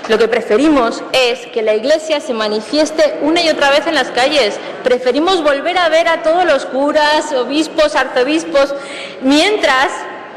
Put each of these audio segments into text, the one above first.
Lo que preferimos es que la Iglesia se manifieste una y otra vez en las calles. Preferimos volver a ver a todos los curas, obispos, arzobispos, mientras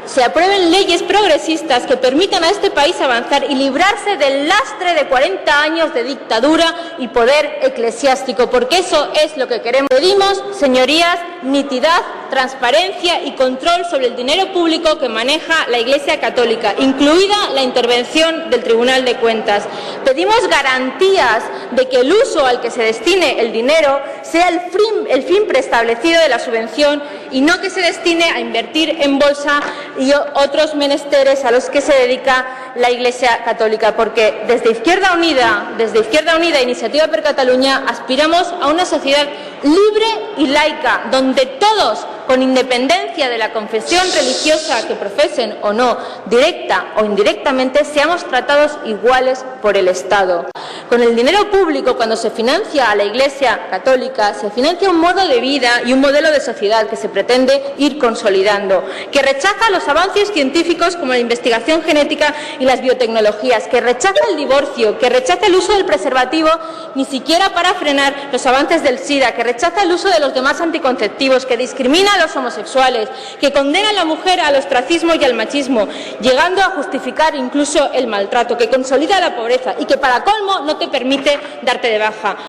se aprueben leyes progresistas que permitan a este país avanzar y librarse del lastre de 40 años de dictadura y poder eclesiástico, porque eso es lo que queremos. Pedimos, señorías, nitidez, transparencia y control sobre el dinero público que maneja la Iglesia Católica, incluida la intervención del Tribunal de Cuentas. Pedimos garantías de que el uso al que se destine el dinero sea el fin preestablecido de la subvención y no que se destine a invertir en bolsa y otros menesteres a los que se dedica la Iglesia Católica, porque desde Izquierda Unida e Iniciativa per Catalunya aspiramos a una sociedad libre y laica, donde todos, con independencia de la confesión religiosa que profesen o no, directa o indirectamente, seamos tratados iguales por el Estado. Con el dinero público, cuando se financia a la Iglesia Católica, se financia un modo de vida y un modelo de sociedad que se pretende ir consolidando, que rechaza los avances científicos como la investigación genética y las biotecnologías, que rechaza el divorcio, que rechaza el uso del preservativo ni siquiera para frenar los avances del SIDA, que rechaza el uso de los demás anticonceptivos, que discrimina a los homosexuales, que condena a la mujer al ostracismo y al machismo, llegando a justificar incluso el maltrato, que consolida la pobreza y que, para colmo, no te permite darte de baja.